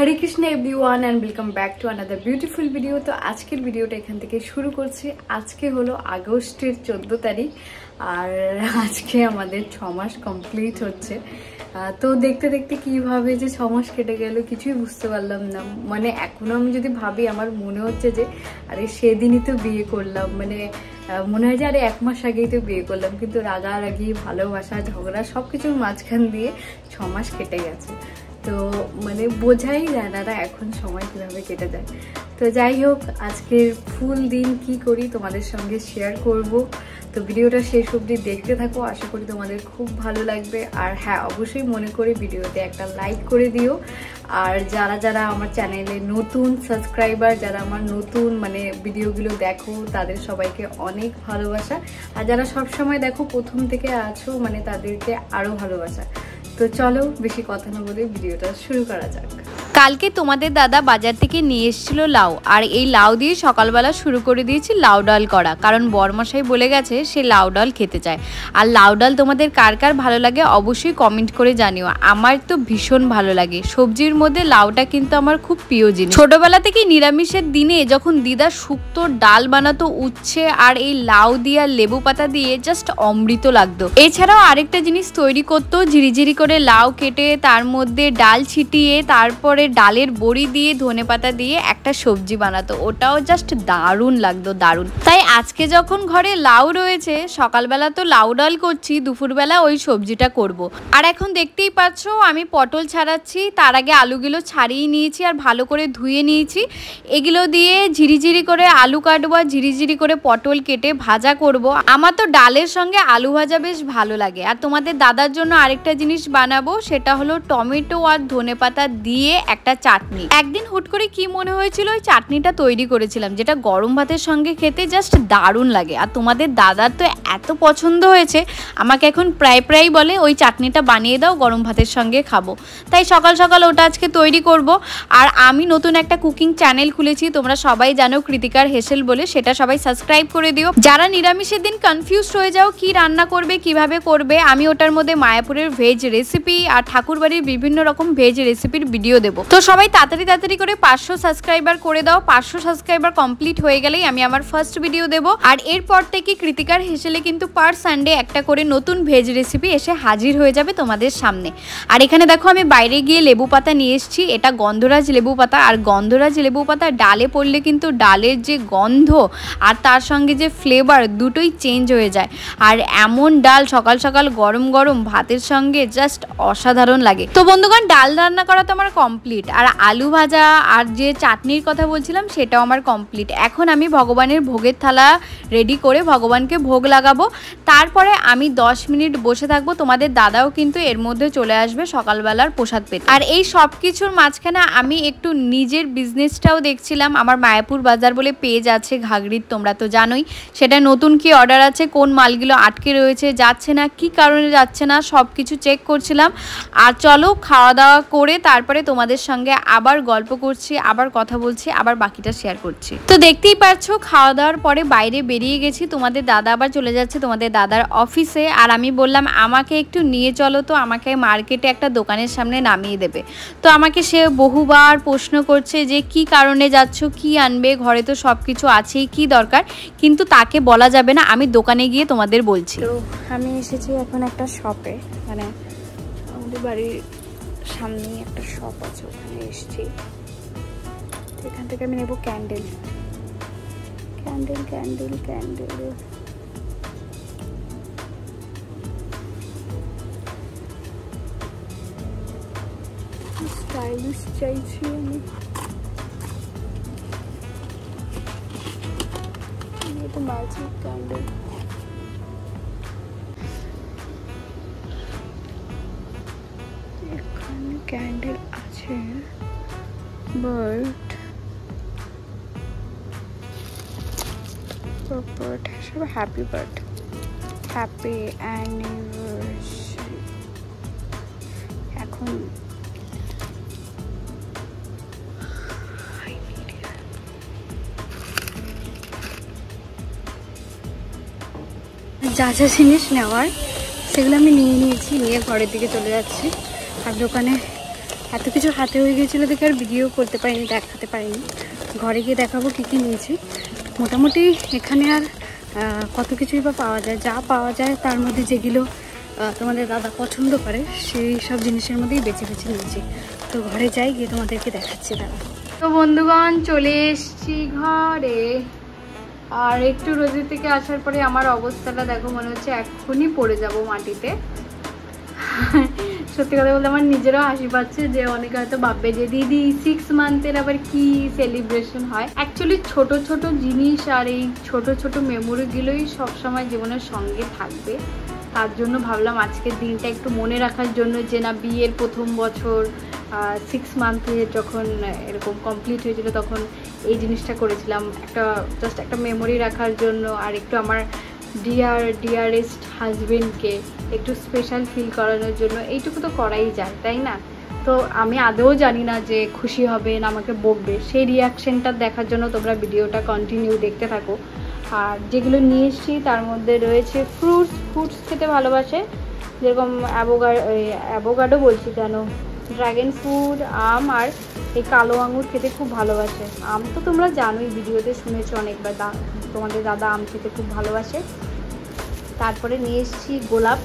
Hare Krishna everyone and welcome back to another beautiful video. তো আজকের ভিডিওটা এখান থেকে শুরু করছি। আজকে হলো আগস্টের 14 তারিখ আর আজকে আমাদের 6 মাস কমপ্লিট হচ্ছে। তো দেখতে দেখতে কিভাবে যে 6 মাস কেটে গেল কিছুই বুঝতে পারলাম না। মানে এখনো আমি যদি ভাবি আমার মনে হচ্ছে যে আরে সেদিনই তো বিয়ে করলাম, মানে মনে হয় যে আরে 1 মাস আগেই তো বিয়ে করলাম, কিন্তু রাগারাগি ভালোবাসা ঝগড়া সবকিছুর মাঝখান দিয়ে 6 মাস কেটে গেছে। তো মানে বোঝাই যায় না এখন সময় কিভাবে কেটে যায়। তো যাই হোক, আজকের ফুল দিন কি করি তোমাদের সঙ্গে শেয়ার করব। তো ভিডিওটা শেষ অবধি দেখতে থাকো, আশা করি তোমাদের খুব ভালো লাগবে। আর হ্যাঁ, অবশ্যই মনে করে ভিডিওতে একটা লাইক করে দিও। আর যারা যারা আমার চ্যানেলে নতুন সাবস্ক্রাইবার, যারা আমার নতুন মানে ভিডিওগুলো দেখো, তাদের সবাইকে অনেক ভালোবাসা। আর যারা সবসময় দেখো প্রথম থেকে আছো, মানে তাদেরকে আরও ভালোবাসা। তো চলো বেশি কথা না বলে ভিডিওটা শুরু করা যাক। কালকে তোমাদের দাদা বাজার থেকে নিয়ে এসেছিল লাউ, আর এই লাউ দিয়ে সকালবেলা শুরু করে দিয়েছি লাউ ডাল করা, কারণ বরমশাই বলে গেছে সে লাউ ডাল খেতে চায়। আর লাউ ডাল তোমাদের কার কার ভালো লাগে অবশ্যই কমেন্ট করে জানিও। আমার তো ভীষণ ভালো লাগে। সবজির মধ্যে লাউটা কিন্তু আমার খুব প্রিয় জিনিস। ছোটবেলা থেকে নিরামিষের দিনে যখন দিদা শুক্তো ডাল বানাতো উচ্ছে আর এই লাউ দিয়ে আর লেবু পাতা দিয়ে, জাস্ট অমৃত লাগতো। এছাড়াও আরেকটা জিনিস তৈরি করতো, ঝিরিঝিরি করে লাউ কেটে তার মধ্যে ডাল ছিটিয়ে তারপরে ডালের বড়ি দিয়ে ধনেপাতা দিয়ে একটা সবজি বানাতো, ওটাও জাস্ট দারুণ লাগতো, দারুণ। তাই আজকে যখন ঘরে লাউ রয়েছে, সকালবেলা তো লাউ ডাল করছি, দুপুরবেলা ওই সবজিটা করব। আর এখন দেখতেই পাচ্ছ আমি পটল ছাড়াচ্ছি। তার আগে আলুগুলো ছাড়িয়ে নিয়েছি আর ভালো করে ধুয়ে নিয়েছি। এগুলো দিয়ে ঝিরিঝিরি করে আলু কাটবো আর ঝিরিঝিরি করে পটল কেটে ভাজা করব। আমার তো ডালের সঙ্গে আলু ভাজা বেশ ভালো লাগে। আর তোমাদের দাদার জন্য আরেকটা জিনিস বানাবো, সেটা হলো টমেটো আর ধনেপাতা দিয়ে একটা চাটনি। একদিন হুট করে কি মনে হয়েছিল, ওই চাটনিটা তৈরি করেছিলাম, যেটা গরম ভাতের সঙ্গে খেতে জাস্ট দারুণ লাগে। আর তোমাদের দাদার তো এত পছন্দ হয়েছে, আমাকে এখন প্রায় বলে ওই চাটনিটা বানিয়ে দাও, গরম ভাতের সঙ্গে খাবো। তাই সকাল সকাল ওটা আজকে তৈরি করব। আর আমি নতুন একটা কুকিং চ্যানেল খুলেছি, তোমরা সবাই জানো, কৃতিকার হেসেল বলে, সেটা সবাই সাবস্ক্রাইব করে দিও। যারা নিরামিষের দিন কনফিউজড হয়ে যাও কি রান্না করবে কিভাবে করবে, আমি ওটার মধ্যে মায়াপুরের ভেজ রেসিপি আর ঠাকুরবাড়ির বিভিন্ন রকম ভেজ রেসিপির ভিডিও দেবো। তো সবাই তাড়াতাড়ি করে 500 সাবস্ক্রাইবার করে দাও। 500 সাবস্ক্রাইবার কমপ্লিট হয়ে গেলেই আমি আমার ফার্স্ট ভিডিও দেবো। আর এরপর থেকে কৃতিকার হেসেলে কিন্তু পার সানডে একটা করে নতুন ভেজ রেসিপি এসে হাজির হয়ে যাবে তোমাদের সামনে। আর এখানে দেখো আমি বাইরে গিয়ে লেবু পাতা নিয়ে এসেছি, এটা গন্ধরাজ লেবু পাতা। আর গন্ধরাজ লেবু পাতা ডালে পড়লে কিন্তু ডালের যে গন্ধ আর তার সঙ্গে যে ফ্লেভার, দুটোই চেঞ্জ হয়ে যায়। আর এমন ডাল সকাল সকাল গরম গরম ভাতের সঙ্গে জাস্ট অসাধারণ লাগে। তো বন্ধুগণ, ডাল রান্না করা তো আমার কমপ্লিট, আর আলু ভাজা আর যে চাটনির কথা বলছিলাম সেটাও আমার কমপ্লিট। এখন আমি ভগবানের ভোগের থালা রেডি করে ভগবানকে ভোগ লাগাবো। তারপরে আমি 10 মিনিট বসে থাকবো। তোমাদের দাদাও কিন্তু এর মধ্যে চলে আসবে সকালবেলার প্রসাদ পেতে। আর এই সব কিছুর মাঝখানে আমি একটু নিজের বিজনেসটাও দেখছিলাম। আমার মায়াপুর বাজার বলে পেজ আছে ঘাগড়ির, তোমরা তো জানোই, সেটা নতুন কি অর্ডার আছে, কোন মালগুলো আটকে রয়েছে, যাচ্ছে না, কি কারণে যাচ্ছে না, সব কিছু চেক করছিলাম। আর চলো খাওয়া দাওয়া করে তারপরে তোমাদের সঙ্গে আবার গল্প করছি, আবার কথা বলছি, আবার বাকিটা শেয়ার করছি। তো দেখতেই পাচ্ছ খাওয়া দাওয়ার পরে বাইরে বেরিয়ে গেছি। তোমাদের দাদা আবার চলে যাচ্ছে তোমাদের দাদার অফিসে। আর আমি বললাম আমাকে একটু নিয়ে চলো, তো আমাকে মার্কেটে একটা দোকানের সামনে নামিয়ে দেবে। তো আমাকে সে বহুবার প্রশ্ন করছে যে কি কারণে যাচ্ছ, কি আনবে, ঘরে তো সব কিছু আছেই, কি দরকার, কিন্তু তাকে বলা যাবে না, আমি দোকানে গিয়ে তোমাদের বলছি। তো আমি এসেছি এখন একটা শপে, মানে আমাদের বাড়ির সামনেই একটা শপ আছে, ওখানে এসেছি। এখান থেকে আমি নেব ক্যান্ডেল। স্টাইলিশ চাইছি আমি। এটা ম্যাজিক ক্যান্ডেল। এখানে ক্যান্ডেল আছে, বাট সব হ্যাপি অ্যানিভার্সারি। এখন যা যা জিনিস নেওয়ার সেগুলো আমি নিয়ে নিয়েছি, নিয়ে ঘরের দিকে চলে যাচ্ছি। আর দোকানে এত কিছু হাতে হয়ে গিয়েছিলো দেখে আর ভিডিও করতে পারিনি, দেখাতে পারিনি। ঘরে গিয়ে দেখাবো কী কী নিয়েছি। মোটামুটি এখানে আর কত কিছুই বা পাওয়া যায়, যা পাওয়া যায় তার মধ্যে যেগুলো তোমাদের দাদা পছন্দ করে সেই সব জিনিসের মধ্যেই বেছে বেছে নিয়েছি। তো ঘরে যাই, গিয়ে তোমাদেরকে দেখাচ্ছি দাদা। তো বন্ধুগণ চলে এসছি ঘরে, আর একটু রোদের থেকে আসার পরে আমার অবস্থাটা দেখো, মনে হচ্ছে এক্ষুনি পড়ে যাব মাটিতে। সত্যি কথা বলতে আমার নিজেরও হাসি পাচ্ছে যে অনেকে হয়তো ভাববে যে দিদি 6 মান্থের আবার কি সেলিব্রেশন হয়। অ্যাকচুয়ালি ছোট ছোট জিনিস আর এই ছোট ছোট মেমোরিগুলোই সবসময় জীবনের সঙ্গে থাকবে। তার জন্য ভাবলাম আজকের দিনটা একটু মনে রাখার জন্য, যে না বিয়ের প্রথম বছর 6 মান্থে যখন এরকম কমপ্লিট হয়েছিল তখন এই জিনিসটা করেছিলাম, জাস্ট একটা মেমোরি রাখার জন্য, আর একটু আমার ডিয়ারেস্ট হাজবেন্ডকে একটু স্পেশাল ফিল করানোর জন্য। এইটুকু তো করাই যায়, তাই না? তো আমি আদৌ জানি না যে খুশি হবে না আমাকে বকবে, সেই রিয়াকশানটা দেখার জন্য তোমরা ভিডিওটা কন্টিনিউ দেখতে থাকো। আর যেগুলো নিয়ে এসেছি তার মধ্যে রয়েছে ফ্রুটস খেতে ভালোবাসে, যেরকম অ্যাভোকাডো বলছি কেন, ড্রাগন ফ্রুট, আম, আর এই কালো আঙুর খেতে খুব ভালোবাসে। আম তো তোমরা জানোই, ভিডিওতে শুনেছো অনেকবার, তোমাদের দাদা আম খেতে খুব ভালোবাসে। তারপরে নিয়ে এসেছি গোলাপ,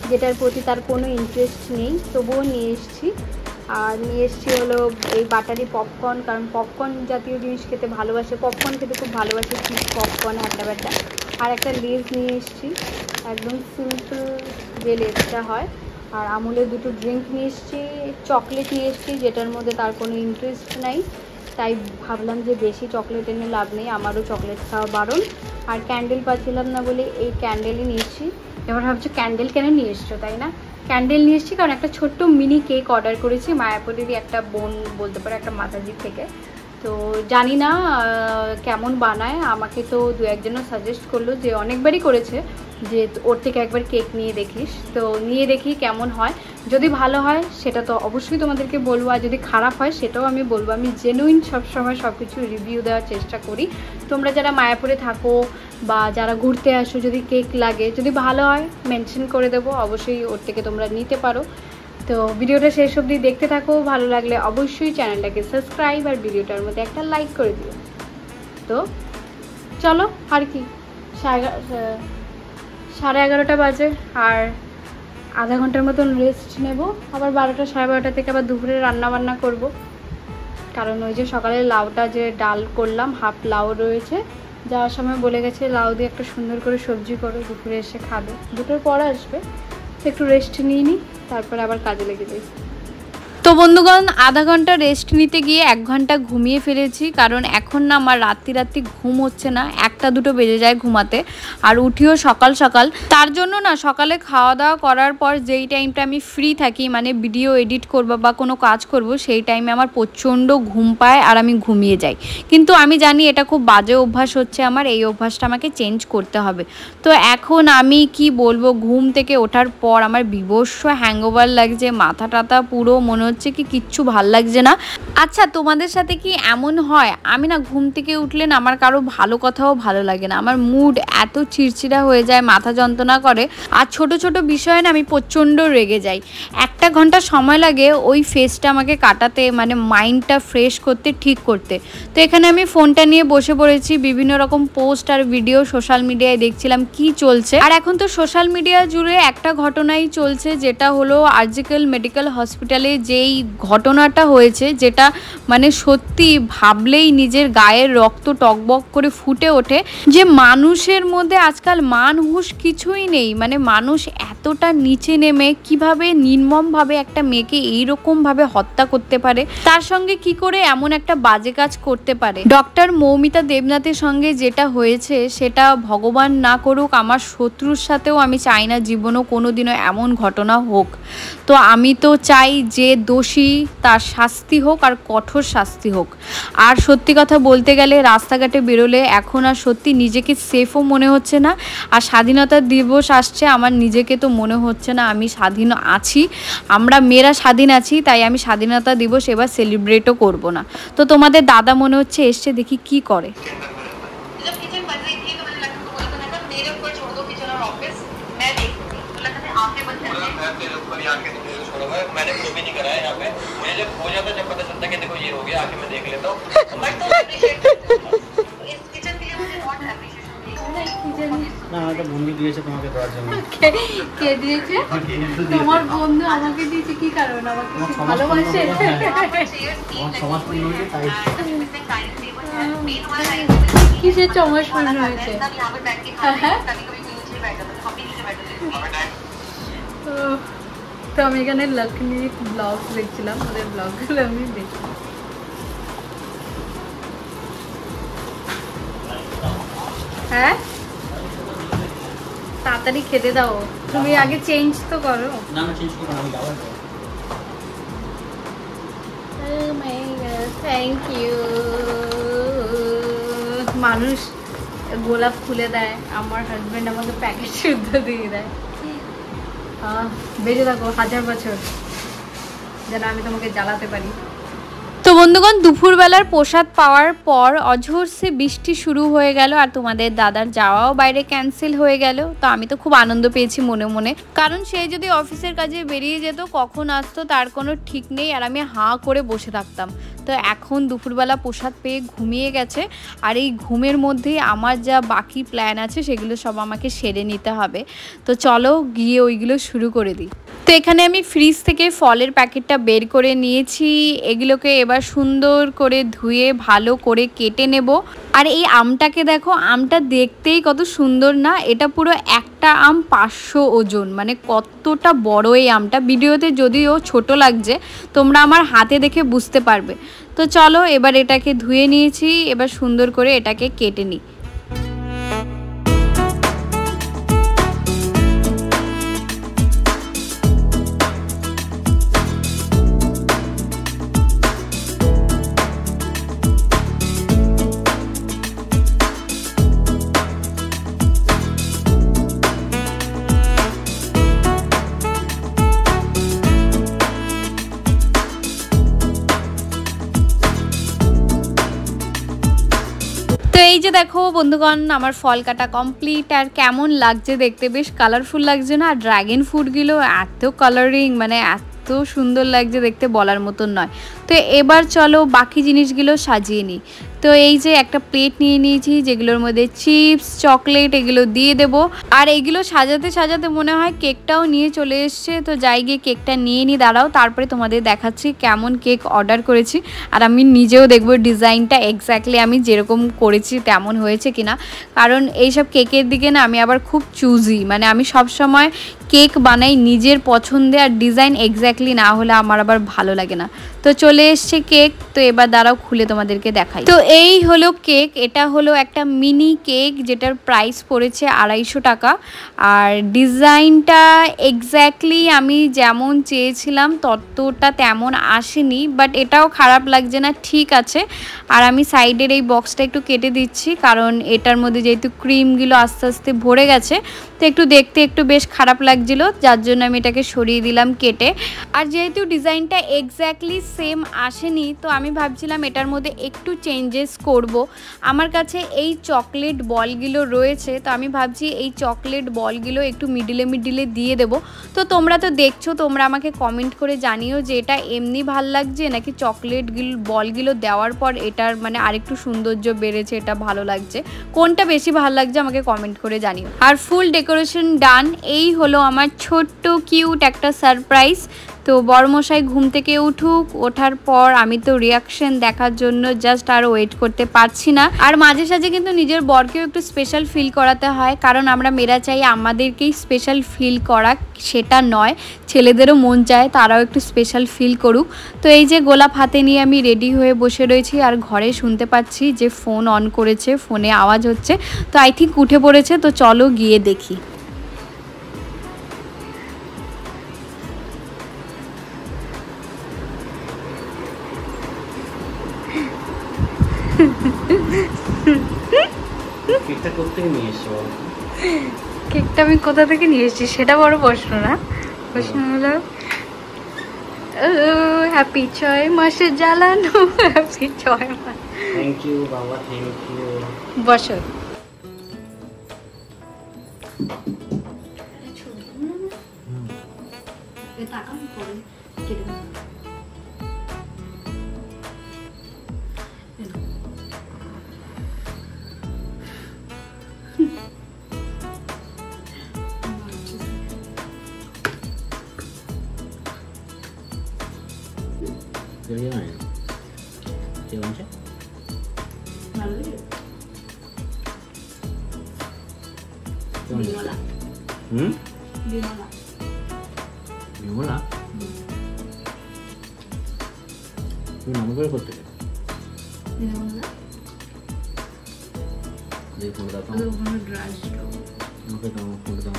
যেটার প্রতি তার কোনো ইন্টারেস্ট নেই, তবুও নিয়ে এসেছি। আর নিয়ে এসেছি হলো এই বাটারি পপকর্ন, কারণ পপকর্ন জাতীয় জিনিস খেতে ভালোবাসে, পপকর্ন খেতে খুব ভালোবাসে, চিজ পপকর্ন, হ্যাড্ডা ব্যাড্ডা। আর একটা লেজ নিয়ে এসেছি, একদম সিম্পল যে লেজটা হয়। আর আমুলের 2টো ড্রিঙ্ক নিয়ে এসেছি, চকলেট নিয়ে এসেছি, যেটার মধ্যে তার কোনো ইন্টারেস্ট নাই, তাই ভাবলাম যে বেশি চকলেট এনে লাভ নেই, আমারও চকলেট খাওয়া বারণ। আর ক্যান্ডেল পাচ্ছিলাম না বলে এই ক্যান্ডেলই নিয়েছি। এবার ভাবছো ক্যান্ডেল কেন নিয়ে এসছো, তাই না? ক্যান্ডেল নিয়ে এসেছি কারণ একটা ছোট্ট মিনি কেক অর্ডার করেছি মায়াপুরেরই একটা বোন, বলতে পারে একটা মাতাজি থেকে। তো জানি না কেমন বানায়, আমাকে তো 2-1জনও সাজেস্ট করলো, যে অনেকবারই করেছে যে ওর থেকে একবার কেক নিয়ে দেখিস। তো নিয়ে দেখি কেমন হয়, যদি ভালো হয় সেটা তো অবশ্যই তোমাদেরকে বলবো, আর যদি খারাপ হয় সেটাও আমি বলবো। আমি জেনুইন সবসময় সব কিছু রিভিউ দেওয়ার চেষ্টা করি। তোমরা যারা মায়াপুরে থাকো বা যারা ঘুরতে আসো, যদি কেক লাগে, যদি ভালো হয় মেনশন করে দেবো, অবশ্যই ওর থেকে তোমরা নিতে পারো। তো ভিডিওটা শেষ অবধি দেখতে থাকো, ভালো লাগলে অবশ্যই চ্যানেলটাকে সাবস্ক্রাইব আর ভিডিওটার মধ্যে একটা লাইক করে দিও। তো চলো, আর কি 11:30 বাজে, আর আধা ঘন্টার মতন রেস্ট নেব, আবার 12টা 12:30 থেকে আবার দুপুরে রান্নাবান্না করব। কারণ ওই যে সকালে লাউটা যে ডাল করলাম, হাফ লাউ রয়েছে, যাওয়ার সময় বলে গেছে লাউ দিয়ে একটা সুন্দর করে সবজি করো, দুপুরে এসে খাবে, 2টোর পর আসবে। একটু রেস্ট নিয়ে নিই, তারপরে আবার কাজে লেগে যাই। তো বন্ধুগণ আধা ঘন্টা রেস্ট নিতে গিয়ে 1 ঘন্টা ঘুমিয়ে ফেলেছি, কারণ এখন না আমার রাত্রি ঘুম হচ্ছে না, 1টা-2টো বেজে যায় ঘুমাতে, আর উঠিও সকাল সকাল। তার জন্য না সকালে খাওয়া দাওয়া করার পর যেই টাইমটা আমি ফ্রি থাকি, মানে ভিডিও এডিট করবো বা কোনো কাজ করব, সেই টাইমে আমার প্রচণ্ড ঘুম পায় আর আমি ঘুমিয়ে যাই। কিন্তু আমি জানি এটা খুব বাজে অভ্যাস হচ্ছে আমার, এই অভ্যাসটা আমাকে চেঞ্জ করতে হবে। তো এখন আমি কি বলবো, ঘুম থেকে ওঠার পর আমার বিভৎস হ্যাংওভার লাগছে, মাথা টাথা পুরো মনে হচ্ছে কি কিচ্ছু ভাল লাগছে না। আচ্ছা তোমাদের সাথে কি এমন হয়? আমি না ঘুম থেকে উঠলে না আমার কারো ভালো কথাও ভালো লাগে না, আমার মুড এত চিড়চিড়া হয়ে যায়, মাথা যন্ত্রণা করে, আর ছোট ছোট বিষয়ে না আমি প্রচণ্ড রেগে যাই। 1 ঘন্টা সময় লাগে ওই ফেসটা আমাকে কাটাতে, মানে মাইন্ডটা ফ্রেশ করতে, ঠিক করতে। তো এখানে আমি ফোনটা নিয়ে বসে পড়েছি, বিভিন্ন রকম পোস্ট আর ভিডিও সোশ্যাল মিডিয়ায় দেখছিলাম কি চলছে। আর এখন তো সোশ্যাল মিডিয়া জুড়ে একটা ঘটনাই চলছে, যেটা হলো আরজিক্যাল মেডিকেল হসপিটালে যেই ঘটনাটা হয়েছে, যেটা মানে সত্যি ভাবলেই নিজের গায়ের রক্ত টকবক করে ফুটে ওঠে, যে মানুষের মধ্যে আজকাল মান হুঁশ কিছুই নেই। মানে মানুষ এতটা নিচে নেমে কিভাবে নির্মমভাবে একটা মেয়েকে এইরকমভাবে হত্যা করতে পারে, তার সঙ্গে কি করে এমন একটা বাজে কাজ করতে পারে। ডক্টর মৌমিতা দেবনাথের সঙ্গে যেটা হয়েছে সেটা ভগবান না করুক, আমার শত্রুর সাথেও আমি চাই না জীবনেও কোনোদিনও এমন ঘটনা হোক। তো আমি তো চাই যে দোষী তার শাস্তি হোক, আর কঠোর শাস্তি হোক। আর সত্যি কথা বলতে গেলে রাস্তাঘাটে বেরোলে এখন আর সত্যি নিজেকে সেফও মনে হচ্ছে না। আর স্বাধীনতা দিবস আসছে, আমার নিজেকে তো মনে হচ্ছে না আমি স্বাধীন আছি, আমরা মেয়েরা স্বাধীন আছি, তাই আমি স্বাধীনতা দিবস এবার সেলিব্রেটও করব না। তো তোমাদের দাদা মনে হচ্ছে এসছে, দেখি কি করে। मैंने कुछ भी नहीं करा है यहाँ पे, मुझे जब जाता जब पता चलता कि देखो ये हो गया, आके मैं देख लेता हूँ। मैं तो appreciate करता हूँ। इस किचन के लिए मुझे बहुत appreciation चाहिए। না আমাকে বন্ধু দিয়েছে তোমাকে দেওয়ার জন্য। কে দিয়েছে? তোমার বন্ধু আমাকে দিয়েছে কি কারণ? আমাকে কি ভালোবাসে? আমার সমাজ পূর্ণ হয়েছে তাই। কিসের চমাস পূর্ণ হয়েছে? তো আমি এখানে লক্ষ্মী ব্লগ দেখছিলাম, ওদের ব্লগগুলো আমি দেখি। হ্যাঁ তাড়াতাড়ি খেতে দাও, তুমি আগে চেঞ্জ তো করো। না না চেঞ্জ করব না, আমি যাবার পর। Thank you. মানুষ গোলাপ খুলে দেয়, আমার হাজবেন্ড আমাকে প্যাকেট শুদ্ধ দিয়ে দেয়। বেঁচে থাকো 1000 বছর, যেন আমি তোমাকে জ্বালাতে পারি। তো বন্ধুগণ, দুপুরবেলার প্রসাদ পাওয়ার পর অঝোরসে বৃষ্টি শুরু হয়ে গেল আর তোমাদের দাদার যাওয়াও বাইরে ক্যান্সেল হয়ে গেল। তো আমি তো খুব আনন্দ পেয়েছি মনে মনে, কারণ সে যদি অফিসের কাজে বেরিয়ে যেত কখন আসতো তার কোনো ঠিক নেই, আর আমি হাঁ করে বসে থাকতাম। তো এখন দুপুরবেলা প্রসাদ পেয়ে ঘুমিয়ে গেছে, আর এই ঘুমের মধ্যেই আমার যা বাকি প্ল্যান আছে সেগুলো সব আমাকে সেরে নিতে হবে। তো চলো গিয়ে ওইগুলো শুরু করে দিই। তো এখানে আমি ফ্রিজ থেকে ফলের প্যাকেটটা বের করে নিয়েছি, এগুলোকে এবার সুন্দর করে ধুয়ে ভালো করে কেটে নেব। আর এই আমটাকে দেখো, আমটা দেখতেই কত সুন্দর না, এটা পুরো একটা আম 500 ওজন, মানে কতটা বড় এই আমটা। ভিডিওতে যদিও ছোট লাগছে, তোমরা আমার হাতে দেখে বুঝতে পারবে। তো চলো এবার এটাকে ধুয়ে নিয়েছি, এবার সুন্দর করে এটাকে কেটে নিই। তো এই যে দেখো বন্ধুগণ, আমার ফল কাটা কমপ্লিট। আর কেমন লাগছে দেখতে, বেশ কালারফুল লাগছে না? আর ড্রাগন ফ্রুটগুলো এত কালারিং, মানে এত সুন্দর লাগছে দেখতে, বলার মতন নয়। তো এবার চলো বাকি জিনিসগুলো সাজিয়ে নিই। তো এই যে একটা প্লেট নিয়ে নিয়েছি, যেগুলোর মধ্যে চিপস, চকলেট এগুলো দিয়ে দেব। আর এগুলো সাজাতে সাজাতে মনে হয় কেকটাও নিয়ে চলে এসছে। তো যাই গিয়ে কেকটা নিয়ে নিই, দাঁড়াও, তারপরে তোমাদের দেখাচ্ছি কেমন কেক অর্ডার করেছি। আর আমি নিজেও দেখবো ডিজাইনটা এক্স্যাক্টলি আমি যেরকম করেছি তেমন হয়েছে কিনা, কারণ এইসব কেকের দিকে না আমি আবার খুব চুজি, মানে আমি সবসময় কেক বানাই নিজের পছন্দে, আর ডিজাইন এক্স্যাক্টলি না হলে আমার আবার ভালো লাগে না। তো চলে এসছে কেক, তো এবার দাঁড়াও খুলে তোমাদেরকে দেখাই। তো এই হলো কেক, এটা হলো একটা মিনি কেক যেটার প্রাইস পড়েছে 250 টাকা। আর ডিজাইনটা এক্স্যাক্টলি আমি যেমন চেয়েছিলাম ততটা তেমন আসেনি, বাট এটাও খারাপ লাগছে না, ঠিক আছে। আর আমি সাইডের এই বক্সটা একটু কেটে দিচ্ছি, কারণ এটার মধ্যে যেহেতু ক্রিমগুলো আস্তে আস্তে ভরে গেছে, তো একটু দেখতে একটু বেশ খারাপ লাগছিল, যার জন্য আমি এটাকে সরিয়ে দিলাম কেটে। আর যেহেতু ডিজাইনটা এক্স্যাক্টলি সেম আসেনি, তো আমি ভাবছিলাম এটার মধ্যে একটু চেঞ্জেস করব। আমার কাছে এই চকলেট বলগুলো রয়েছে, তো আমি ভাবছি এই চকলেট বলগুলো একটু মিডিলে মিডিলে দিয়ে দেব। তো তোমরা তো দেখছো, তোমরা আমাকে কমেন্ট করে জানিও যে এটা এমনি ভাল লাগছে নাকি চকলেটগুলো বলগুলো দেওয়ার পর এটার মানে আরেকটু সৌন্দর্য বেড়েছে, এটা ভালো লাগছে, কোনটা বেশি ভালো লাগছে আমাকে কমেন্ট করে জানিও। আর ফুল ডেকোরেশন ডান। এই হলো আমার ছোট্ট কিউট একটা সারপ্রাইজ। তো বড়মশাই ঘুম থেকে ওঠার পর আমি তো রিয়াকশন দেখার জন্য জাস্ট আর ওয়েট করতে পারছি না। আর মাঝে সাঝে কিন্তু নিজের বরকেও একটু স্পেশাল ফিল করাতে হয়, কারণ আমরা মেয়েরা চাই আমাদেরকেই স্পেশাল ফিল করা, সেটা নয় ছেলেদেরও মন চায় তারাও একটু স্পেশাল ফিল করুক। তো এই যে গোলাপ হাতে নিয়ে আমি রেডি হয়ে বসে রয়েছি, আর ঘরে শুনতে পাচ্ছি যে ফোন অন করেছে, ফোনে আওয়াজ হচ্ছে, তো আই থিঙ্ক উঠে পড়েছে। তো চলো গিয়ে দেখি। কেকটা কোত্থেকে নিয়ে এসছো? কেকটা আমি কোথা থেকে নিয়ে এসেছি সেটা বড় প্রশ্ন না, প্রশ্ন হলো হ্যাপি 6 মাসের জ্বালানো, হ্যাপি 6 মাস। থ্যাংক ইউ বাবা, থ্যাংক ইউ। বসো। লাগছে বলছে বিমলা তুমি নাম করে করতে চাও দেখো দাও আমাকে দাও ফোন দাও।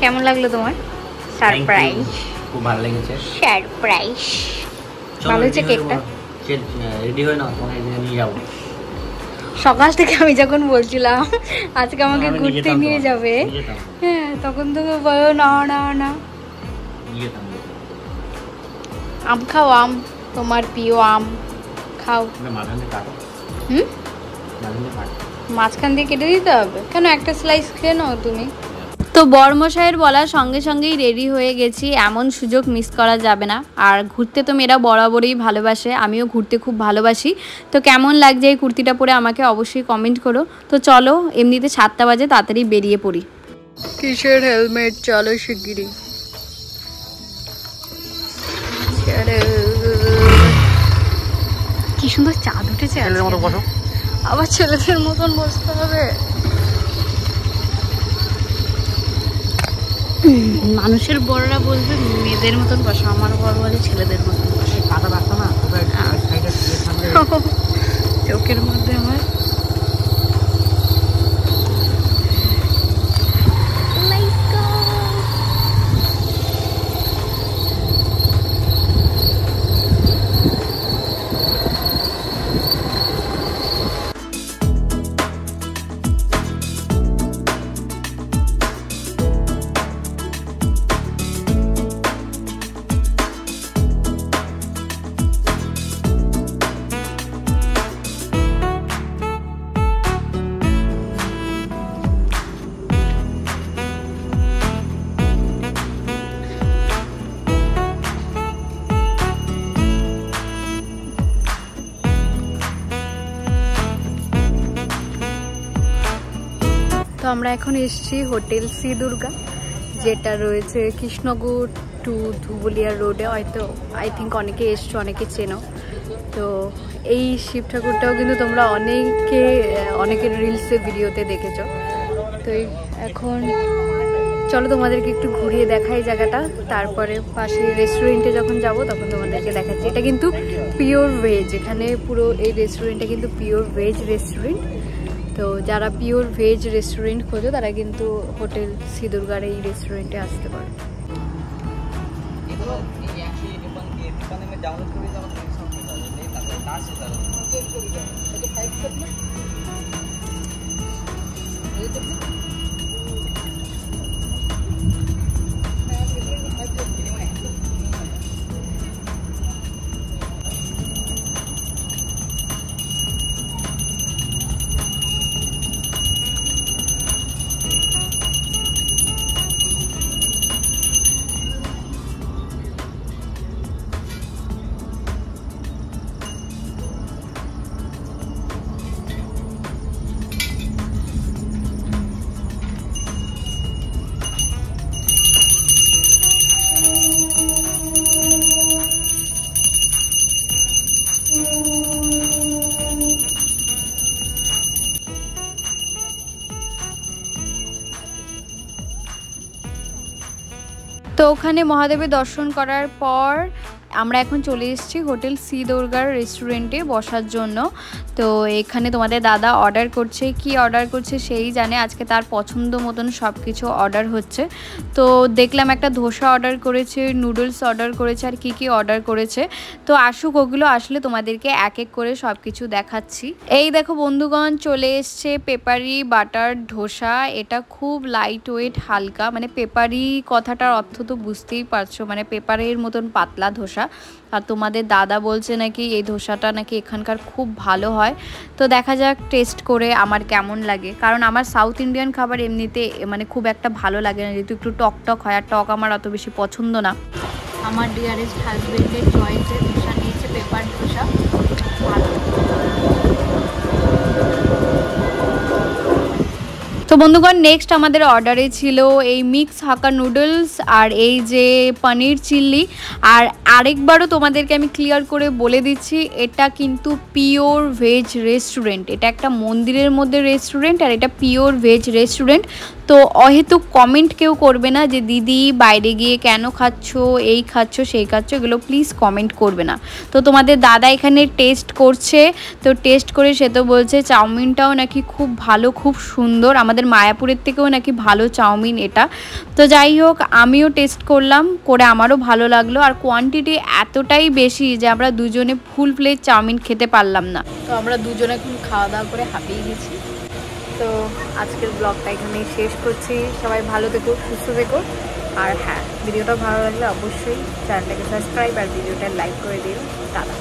কেমন লাগলো তোমার সারপ্রাইজ? খুব ভালো লেগেছে। সারপ্রাইজ ভালো হয়েছে কেকটা। রেডি হয়ে নাও, তোমাকে নিয়ে যাবো। সকাল থেকে আমি যখন বলছিলাম আজকে আমাকে ঘুরতে নিয়ে যাবে, হ্যাঁ তখন তুমি বলো না না না। আম খাও, আম তোমার প্রিয় আম খাও। মাঝখান দিয়ে কেটে দিতে হবে কেন? একটা স্লাইস খেয়ে নাও তুমি। তো বরমশাইয়ের বলার সঙ্গে সঙ্গেই রেডি হয়ে গেছি, এমন সুযোগ মিস করা যাবে না। আর ঘুরতে তো মেয়েরা বরাবরই ভালোবাসে, আমিও ঘুরতে খুব ভালোবাসি। তো কেমন লাগছে এই কুর্তিটা পরে আমাকে অবশ্যই কমেন্ট করো। তো চলো, এমনিতে 7টা বাজে, তাড়াতাড়ি বেরিয়ে পড়ি। কিসের হেলমেট? চলো শিগগিরই। কি সুন্দর চাঁদ উঠেছে, আবার ছেলেদের মতন বসতে হবে। মানুষের বড়রা বলবে মেয়েদের মতন বসা, আমার বড় বলে ছেলেদের মতন বসা। চোখের মধ্যে আমার তো আমরা এখন এসেছি হোটেল শ্রী দুর্গা, যেটা রয়েছে কৃষ্ণগড় টু ধুবুলিয়া রোডে। হয়তো আই থিঙ্ক অনেকে এসছো, অনেকে চেনো। তো এই শিব ঠাকুরটাও কিন্তু তোমরা অনেকের রিলসে ভিডিওতে দেখেছো। তো এখন চলো তোমাদেরকে একটু ঘুরিয়ে দেখাই জায়গাটা, তারপরে পাশে রেস্টুরেন্টে যখন যাব তখন তোমাদেরকে দেখাচ্ছি। এটা কিন্তু পিওর ভেজ, এখানে পুরো এই রেস্টুরেন্টটা কিন্তু পিওর ভেজ রেস্টুরেন্ট। তো যারা পিওর ভেজ রেস্টুরেন্ট খোঁজো তারা কিন্তু হোটেল শ্রী দুর্গার এই রেস্টুরেন্টে আসতে পারো। তো ওখানে মহাদেবের দর্শন করার পর আমরা এখন চলে এসেছি হোটেল শ্রী দুর্গার রেস্টুরেন্টে বসার জন্য। তো এখানে তোমাদের দাদা অর্ডার করছে, কি অর্ডার করছে সেই জানে। আজকে তার পছন্দ মতন সব কিছু অর্ডার হচ্ছে। তো দেখলাম একটা ধোসা অর্ডার করেছে, নুডলস অর্ডার করেছে, আর কি অর্ডার করেছে। তো আসুক, ওগুলো আসলে তোমাদেরকে এক এক করে সব কিছু দেখাচ্ছি। এই দেখো বন্ধুগণ, চলে এসছে পেপারি বাটার ধোসা। এটা খুব লাইট ওয়েট, হালকা, মানে পেপারি কথাটার অর্থ তো বুঝতেই পারছো, মানে পেপারের মতন পাতলা ধোসা। আর তোমাদের দাদা বলছে নাকি এই ধোসাটা নাকি এখানকার খুব ভালো হয়। তো দেখা যাক টেস্ট করে আমার কেমন লাগে, কারণ আমার সাউথ ইন্ডিয়ান খাবার এমনিতে মানে খুব একটা ভালো লাগে না, যেহেতু একটু টক টক হয়, আর টক আমার অত বেশি পছন্দ না। আমার ডিয়ারেস্ট হাজবেন্ডের চয়েসে ধোসা নিয়েছে, পেপার ধোসা। তো তো বন্ধুগণ নেক্সট আমাদের অর্ডারে ছিল এই মিক্স হাক্কা নুডলস আর এই যে পনির চিল্লি। আর আরেকবারও তোমাদেরকে আমি ক্লিয়ার করে বলে দিচ্ছি, এটা কিন্তু পিওর ভেজ রেস্টুরেন্ট। এটা একটা মন্দিরের মধ্যে রেস্টুরেন্ট আর এটা পিওর ভেজ রেস্টুরেন্ট। তো অহেতুক কমেন্ট কেউ করবে না যে দিদি বাইরে গিয়ে কেন খাচ্ছ, এই খাচ্ছ সেই খাচ্ছ, এগুলো প্লিজ কমেন্ট করবে না। তো তোমাদের দাদা এখানে টেস্ট করছে, তো টেস্ট করে সে তো বলছে চাউমিনটাও নাকি খুব ভালো, খুব সুন্দর, আমাদের মায়াপুরের থেকেও নাকি ভালো চাউমিন এটা। তো যাই হোক আমিও টেস্ট করলাম, করে আমারও ভালো লাগলো। আর কোয়ান্টিটি এতটাই বেশি যে আমরা দুজনে ফুল প্লেট চাউমিন খেতে পারলাম না। তো আমরা দুজনে এখন খাওয়া দাওয়া করে হাঁপিয়ে গেছি। তো আজকের ব্লগটা এখানেই শেষ করছি। সবাই ভালো থেকো, সুস্থ থেকো। আর হ্যাঁ, ভিডিওটা ভালো লাগলে অবশ্যই চ্যানেলটাকে সাবস্ক্রাইব আর ভিডিওটা লাইক করে দিও। টাটা।